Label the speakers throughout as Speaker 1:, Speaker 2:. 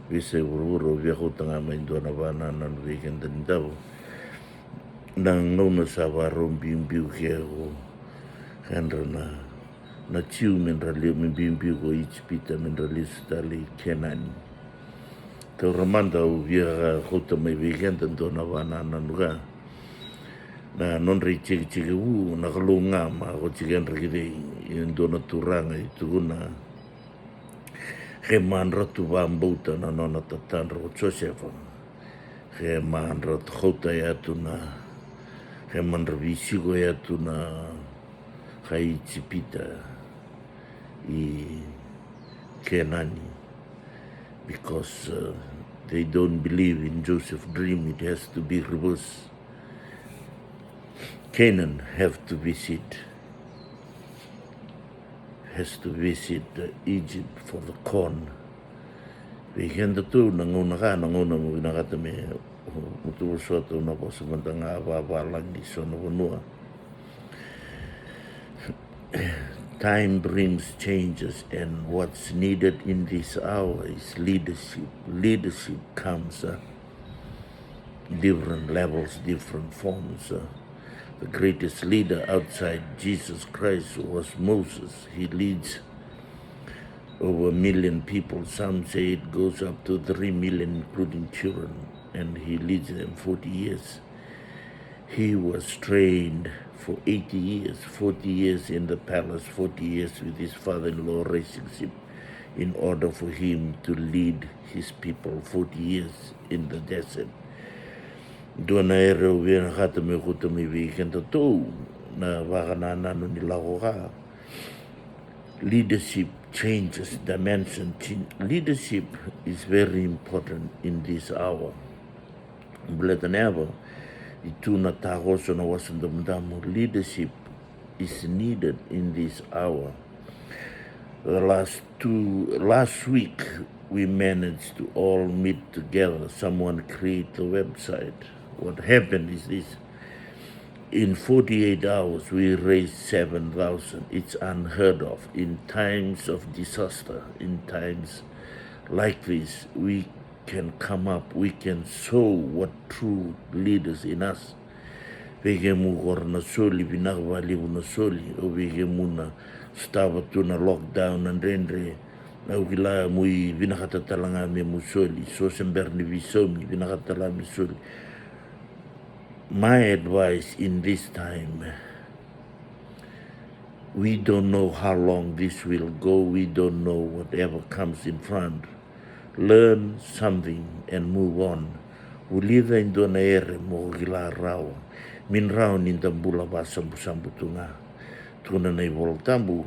Speaker 1: Visa ururo via hutanga main dona vana nan weekend dan daw. Nang ngona sa warom bimbiu kego handra na chiu men rali men bimbiu ko ichpita men rali stali kenani. Kau ramanda u via huta mai weekend dan dona vana nan ga. Na non rei chigi na kalunga ma ko chigen rei in dona turanga itu na he man ratu bambuta na nona tatan ro Josefa. He man ratu hota ya tu na he man revisigo ya tu na hai chipita I Kenani because they don't believe in Joseph's dream. It has to be reversed. Canaan has to visit Egypt for the corn. Weekend tu nanguna mo nakata me mutu soto na po samantanga ababalang di sono vanua. Time brings changes, and what's needed in this hour is leadership. Leadership comes different levels, different forms. The greatest leader outside Jesus Christ was Moses. He leads over 1 million people. Some say it goes up to 3 million, including children, and he leads them 40 years. He was trained for 80 years, 40 years in the palace, 40 years with his father-in-law raising him in order for him to lead his people 40 years in the desert. Dona era uviera hata me kuta me weekend to na wakana no ni lagoga. Leadership changes dimension. Leadership is very important in this hour. Better than ever, ituna tagoso na wasanda mdamu. Leadership is needed in this hour. Last week we managed to all meet together. Someone create a website. What happened is this: in 48 hours we raised 7,000. It's unheard of in times of disaster. In times like this, we can come up, we can show what true leaders in us. Vegemu gorna soli vinagvali una soli o vegemu na stava tuna lockdown and rendre na ugila mui vinakatatalanga me musoli so semberni visomi vinakatalami soli. My advice in this time, we don't know how long this will go. We don't know whatever comes in front. Learn something and move on. Ulida indona ere mo gila rawa. Min raun in tambula basambu sambu tunga. Tuna na voltambu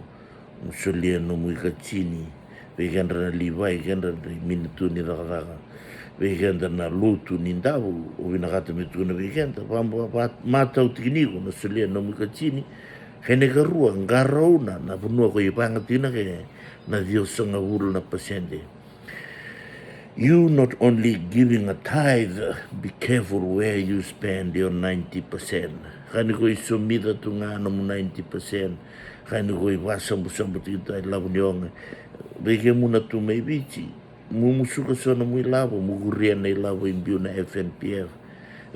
Speaker 1: musulia no muikachini. Vegandra na liwai gandra minutuni raka. Veganda na lutu nindavu o vinakata mituna veganda pambo mata utikinigo na sulia no mukachini hene garua ngarauna na bunua ko ipanga tina ke na diosanga ulu na pasende. You not only giving a tithe, be careful where you spend your 90%. Kani ko isumida tunga no 90%. Kani ko iwasambu sambu tita ilabu nionga. Bege muna tu may bichi. Mumusuka sona mo ilabo, muguria na ilabo imbiu na FNPF.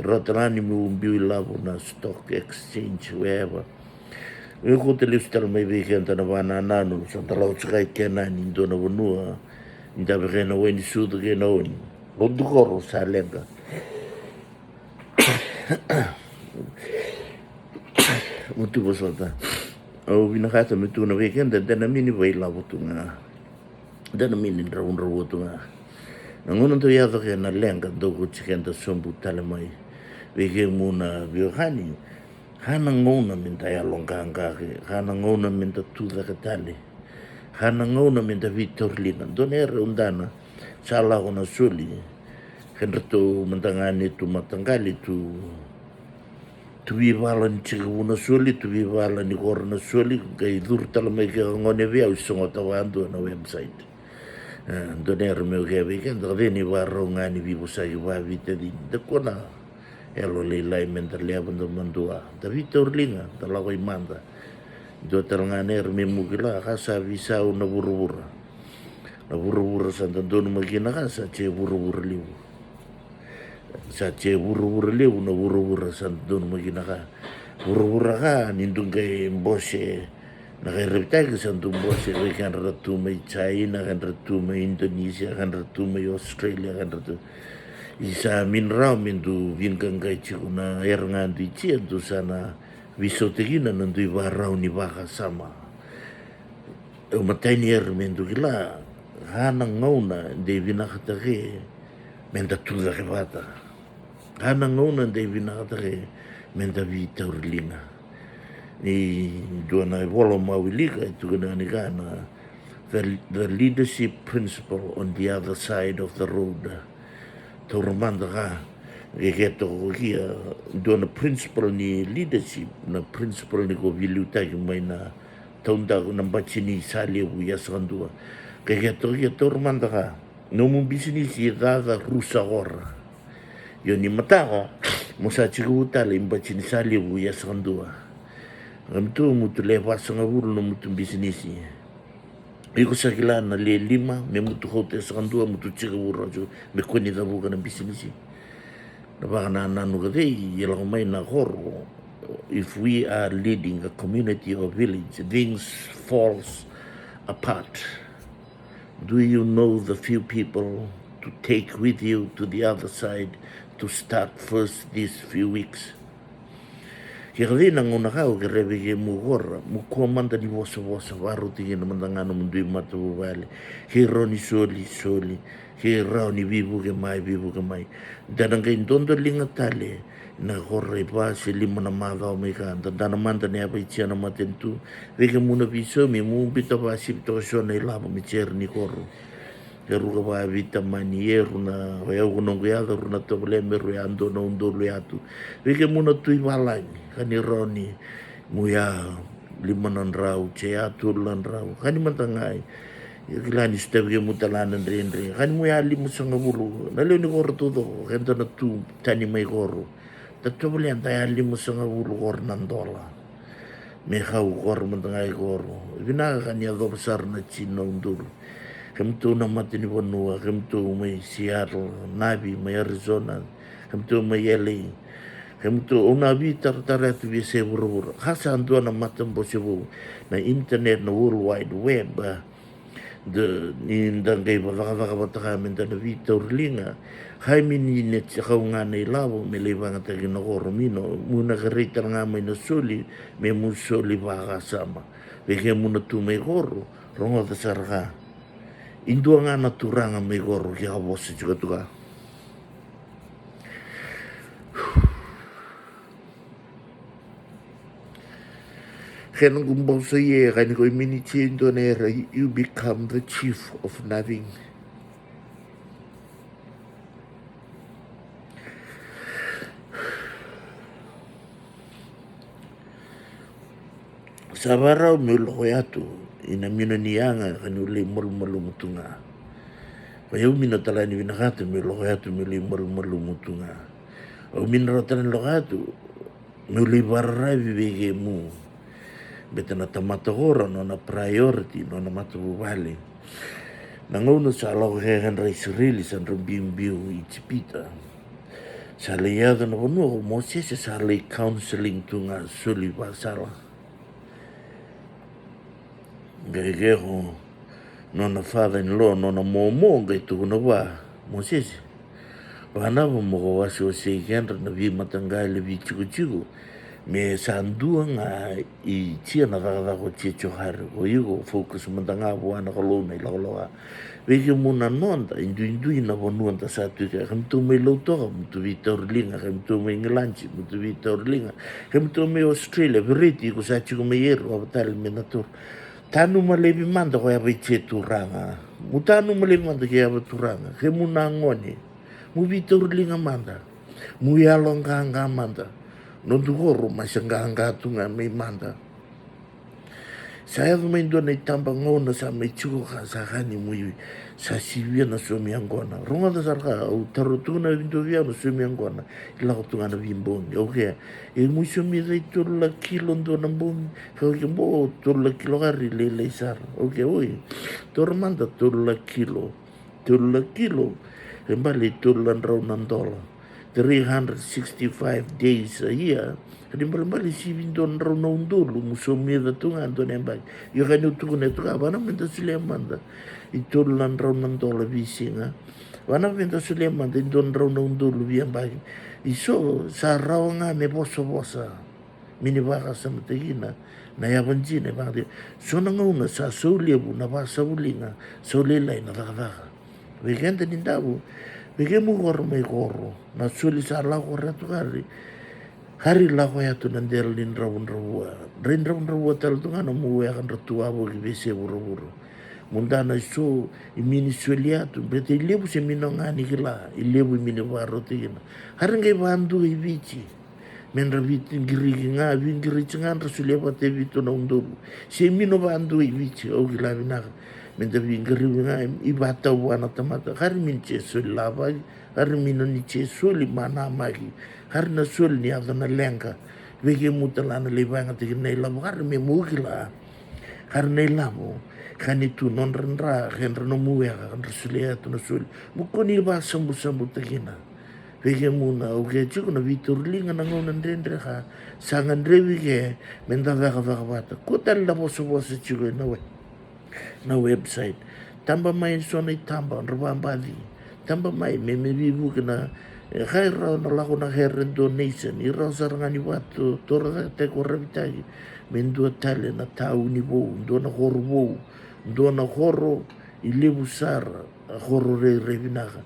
Speaker 1: Rotarani mo imbiu ilabo na stock exchange, wherever. Yung ko telistal may weekend na bananano, sa talaw sa kay kenan, indo na wanua, hindi tabi kayo na weni sudo kayo na weni. Rodukoro sa lega. Mutu ba sota? O binakata mo ito na weekend, dan namin iba ilabo ito nga. Dan minin raun tu nga. Nangunan to yata kaya na lenga dogo chikenda sombu talamay. Wege muna biohani. Hana ngona minta ya longkanga ke. Hana ngona minta tuda katali. Hana ngona minta Victor Lina. Donere undana. Sala ko na suli. Kaya to mantangani tu matanggali tu. Tuwiwalan chika una suli. Tuwiwalan ni korna suli. Kaya dur talamay kaya ngone via. Usungotawando na website. Doner meu gabi kan deni warro ngani vivo sai wa vita di de kona elo le lai mentar le abando mandua da Victor Linga da la vai manda do terngane me mugila kasa visa una burubura na vura santandono makina ka sa che vura liu sa che vura liu na vura santandono makina ka vura ka nindung kay mbose na kay reptai ka santung mbose kay kan ratu may China kan ratu may Indonesia kan ratu may Australia kan ratu isa minrao mindu vinkang kay chikuna erangan di chia tu sana visotegina nandu ibarau ni baka sama umatay ni mindu kila hanang ngauna de vinakatake menda tuga kebata hanang ngauna de vinakatake menda vita urlinga ni duana wolo mawilika itu kena ni kana the leadership principle on the other side of the road tormanda ka geto kia duana principle ni leadership na principle ni ko viluta mai na taunda na bachini sali ya sandua geto kia tormanda ka no mu business da rusa ora yo ni mataga musa chiguta le bachini sali ya sandua amtu mutu le pasanga buru no mutu business iko sakila na le lima me mutu hote sandua mutu chiguru jo me koni da buka na business na ba na nanu ga dei yela mai na horo if we are leading a community or village things falls apart. Do you know the few people to take with you to the other side to start first these few weeks? Kaya nang unakaw kirebe mugora mukomanda ni wosa waru tingin naman ngano mundu matu wale hero ni soli hero ni bibu ke mai dan kay dondo lingatale na korre pa sili mana magaw may ka dan manda ni apa ichia na matentu veke muna biso mi mu bita pa situation na ilama mi cher ni korro Heru ka ba vita manieru na waya unong kuyado runa tobleme ruyando na undolo yatu. Vike muna tui walay kani roni muya limanan rau ceyatu lan rau kani matangay kilani step ke mutalanan renre kani muya limu sanga bulu nalo ni koro todo kento na tu tani may koro tatobli antay limu sanga bulu koro nandola me kau koro matangay koro vinaka kanya do besar na chino undolo Kemtu na matini Vanua, kemtu may Seattle, Nabi, may Arizona, kemtu may LA, kemtu unabi tartaret vise burur. Hasa antua na matam posibu na internet na World Wide Web de nindang kay baka minta na Vitor Linga. Hai mininet sa kaungan na ilaw, may libang at ginakoro muna karita nga may nasuli, may musuli baka sama. Bigyan mo na tumay koro, rongo ta saraka. Indua nga naturanga may goro kaya kabose juga tuka. Kaya nang gumbang sa iya, kaya ko iminichi Indonera, you become the chief of nothing. Sabaraw nulo ko yato. Ina mina niyanga kanuli malu mutunga. Kaya umina tala ni binakatu milo kayatu mili malu mutunga. Umina rotan lo kayatu mili barra bibige mu. Beta na tamata hora no na priority no na matubali. Nangono sa alaw kayan rais rili san rumbimbiu itipita. Sa liyado na puno mo siya sa lay counseling tunga suli basala. Gaigeho nona father-in-law nona momo gai tu na ba Moses bana mo wasi wasi kendra na vi matangay le vi chiku me sandua nga I chia na daga ko chicho har ko yugo focus matanga buana ko lo na lo vege muna nonda indu na bonu anta sa tu ka kam tu me lo to kam tu Vitor Linga kam tu me England kam tu Vitor Linga kam tu me Australia veriti ko sa chiku me yer wa tal me natur Tanu malebi manda ko yabe turanga. Mutanu malebi manda ko yabe turanga. Ke munangoni. Mu Vitor Linga manda. Mu yalong kanga manda. Nondu goro masanga tunga me manda. saya main dua na itamba ngona sa mai chuko ka sa kani mui sa sivia na so miangona ronga da sarka u tarutuna vindo via na so miangona ila ko tunga na vimbong okay e mui so mi dai tur la kilo ndo na bom ka ke bo tur la kilo gari le sar okay oi tur manda tur la kilo e mbali tur la $1 365 days a year. Kadi mbali si vindon rona undulu musomia da tunga ando nembak. Yo kanyo tuku ne tuka wana menta sulemanda. Itul lan rona ndola visinga. Wana menta sulemanda indon rona undulu viambak. Iso sa rawnga me bosa. Mini baka sa mategina. Na yaban jine bang. So nangauna sa saulebu na basa ulinga. Saulelay na daka. Wekenda nindabu. Begemu kor mai koro na suli sa la kor tu hari la ko ya tu nandel lin rawun rawua tal tu ngana mu ya kan ratua bo ki bese buru mundana so imini sulia tu bete lebu se minongani kila lebu mini waro tina hari ngai bandu ibici men rabit ngiri nga ngiri cengan rasulia pate bitu na undobu se mino bandu ibici o kila binak menda ngiri nga ibata wana tamata hari min che sulava hari mino ni che suli mana magi hari na sul ni adana lenga wege mutalana lebanga te nei lamu hari me mugila hari nei lamu kani tu non rendra henra no muya kan rasulia tu na sul mukoni ba sambu te kina wege muna oke chuko na viturlinga na ngona ndendre ha sangan rewi ke menda vaka bata kotal da boso chuko na website tamba mai sona tamba rwambali tamba mai me vivu kana khaira na lako na her donation i rosarangani watu tora te korrevitai mendo tale na tau ni bo ndona horbo ndona horo i lebu sara horo revinaka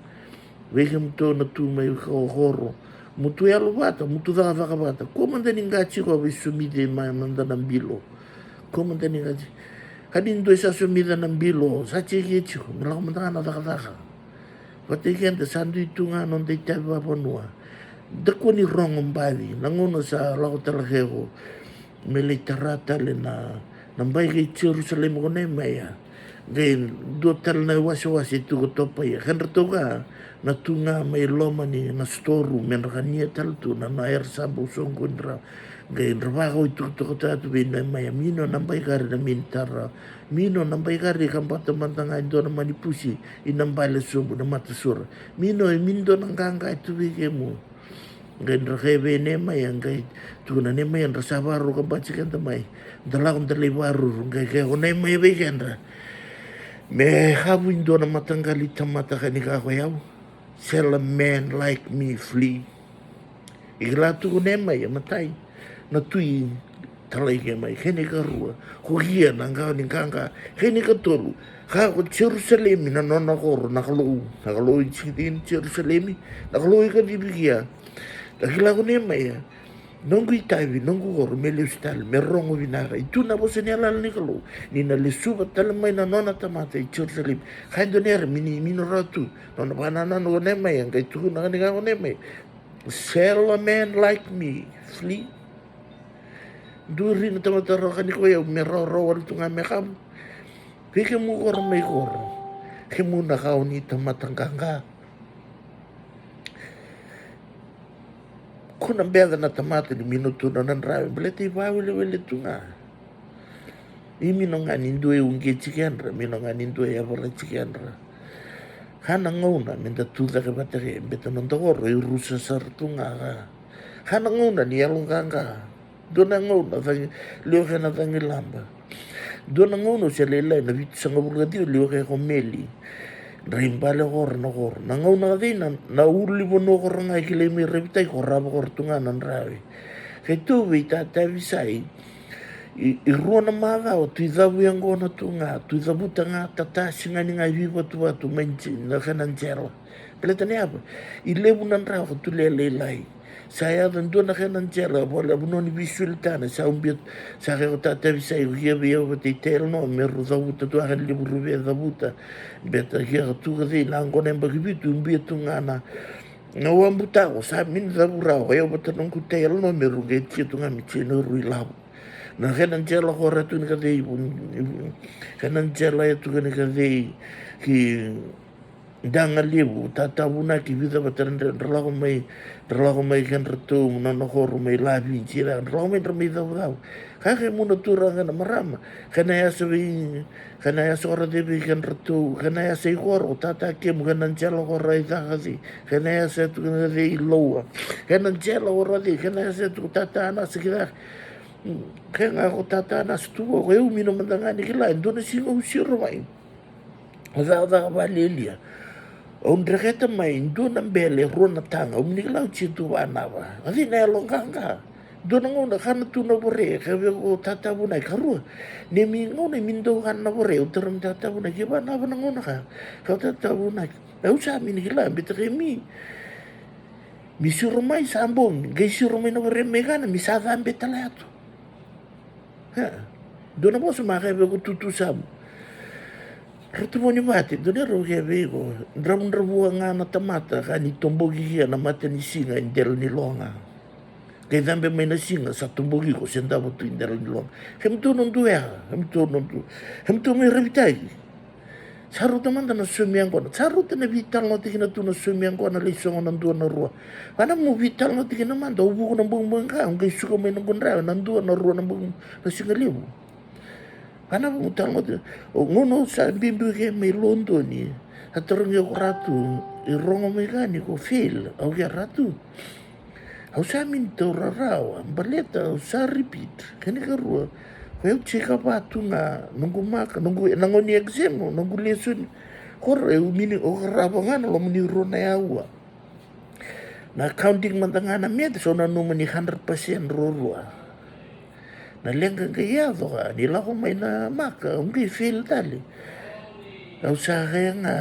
Speaker 1: wege mto na tu mai horo mutu ya lubata mutu da bata komanda ningachi ko bisumide mai mandana bilo komanda ningachi kadin do sa sumida ng bilo sa chikichu nala kumanta na daka patigen da sandu itunga non de taba ponua da ko ni rong mbali nangono sa lako talahego militarata le na nambai ke Jerusalem ko ne maya de do tal na wasi tu ko topa ya kan toga na tunga mai lomani na storu men rania tal tu na air sabu songkundra Gay trabajo itu tu bina maya mino nampai kari na mintara mino nampai kari kampata mantanga indo na manipusi inampai le subu na matasura mino mindo nang kangka itu bigemu gay rakebe ne maya gay tu na ne maya rasabaru kampatsikan tamay dalakong dalibaru gay kaya ne maya bigenda me habu indo na matanggali tamata kanika ko yaw sell a man like me flee iglatu ko ne maya matay na tui talai ke mai kene ka rua ko hia na nga ni kanga kene ka tolu ka ko Jerusalem na nona ko na kalo chitin Jerusalem na kalo ka dibigia la kila ko ne mai nongu itavi nongu ko mele stal merongo vinara itu na bo senyala ni kalo ni na lesuba tal mai na nona tamata Jerusalem kaindo ner mino ratu nona banana no ne mai ang kai tu na ni ka ne mai sell a man like me flee duri na tamataro ka ni kuya meroro tu nga mekam pike mo kor may kor kemo na kao ni tamatangkanga kuna beda na tamata ni minuto na nandrawe belete wele tu nga imi no nga nindue unge chikenra mino nga nindue yavala chikenra hana ngauna minda tuda ke batere beta nondoro rusa sartunga hana ngauna ni alunganga dona ngono tang leo kana tang lamba dona ngono se le na vit sanga burgadi leo ke komeli rimbale gor na ngono dina na urli bono gor ngai kile mi revitai koraba kortunga nan rawi ke tu vita ta visai i rona maga o tu zabu yang gona tunga tu zabu tanga tata singa ni ngai viva tu menji na kana jero peletane apa i lebu nan rawi tu le lai saya tentu nak kena cera boleh bunuh ni bisultan saya umbiat saya kata tapi saya dia betul no meru zabuta tu akan libur rubia zabuta beta dia tu kasi langkon yang begitu umbiat tu ngana ngawam buta ko sa min zabura ko betul nong kutel no meru get tu ngami cino ruilau na kenan jela ko ratu ni kadei kenan jela tu ni kadei ki danga lebu tatavuna ki vida batan relago mai kan ratu na no horu mai labi tira relago mai rami dau ka ke muna turanga na marama kana ya sabi kana ya sora de kan ratu kana ya sei goro tata ke mu kana jela ko rai da kasi kana ya se tu kana de loa kana jela ora de kana ya se tu tata na sikira kaya ko tata na stuo ko eu mino mandanga ni kila ndona singo usiro mai ada valelia on dreketa mai ndona mbele rona tanga umni kila chitu anava adi na longanga dona ngona kana tu na bore ka ko tata buna karu ne mi ngona mindo kana bore uteram tata buna ke bana bana ngona ka tata buna eu sa mi ni kila bitre mi surmai sambong ge surmai no bore megana mi sa zambe talato dona mo sumaka ko tutu sam Ratu mo ni mati, dona ro ke ko dram nga na tamata ka ni tombogi na mata ni singa indel ni longa. Kay dambe may na singa sa tombogi ko senda mo tu indel ni longa. Hem tu non tu hem tu may rabitay. Saru teman na sumiang ko. Saru na vital no tigina tu na sumiang ko na lisong nandu na ruwa. Kana mo vital no tigina man do ubu ko ng bung ka, ang kay suko may nang gunra nandu na ruwa ng bung na singaliw. Kana mo talo ngono sa bimbu ke may londo ni atorong yo ratu irongo may gani ko feel au ya ratu au sa min to rarawa baleta au sa repeat kani karua ko cheka patu na nunggu maka nunggu nangoni exam nunggu lesson kor eu mini o rabangan lo muni rona yawa na counting mantangana met so na no mani 100% rorua na lenga kaya doka nila ko may na maka ungi feel tali au sa kaya nga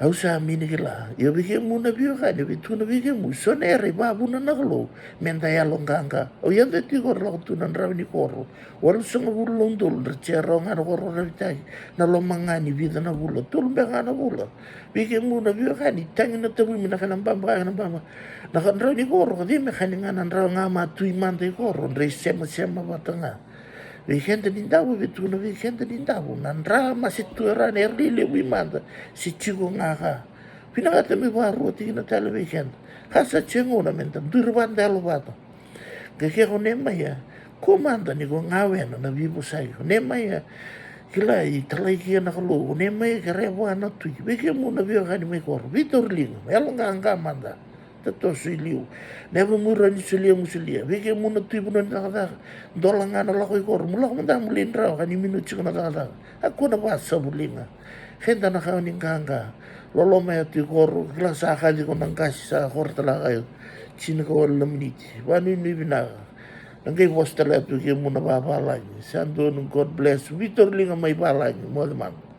Speaker 1: au sa mini kila yo bigyan mo na biyo ka bitu na bigyan mo so na eri babu na nakalo menta ya longkanga au yan dati ko rako tunan raw ni koro wala sa nga bulong dul rachero nga na koro ravitay na lomanga ni vida na bula tulumba nga na bula bigyan mo na biyo ka ni tangin na tabi minakanambamba nakanraw ni koro kadi mekaningan raw nga matui mantay koro nray sema bata nga Vigente din daw bitu na vigente din daw nanra masituera nerli lewi manda si chigo nga ka pinangata mi baro tingin na television kasa chengo na menta durban dalo bato kaya ko nema ya komanda ni ko ngawen na bibo sayo nema ya kila italay kaya nakalo nema ya karewa na tuy bigyan mo na biyo ka ni may koro Vitor Ling elong nga manda tato siliu never mura ni silia musilia beke muna tu pun nakata dolangan ala ko ikor mula ko manda mulin raw kani minut sik nakata aku na basa bulinga henda na ka ning kanga lolo me tu ikor klasa ka di ko nang kasi sa kor tala kayo sino ko wala miniti wani ni bina nangay was tala tu ke muna babalay sando ng God bless Vitor Ling may balay mo man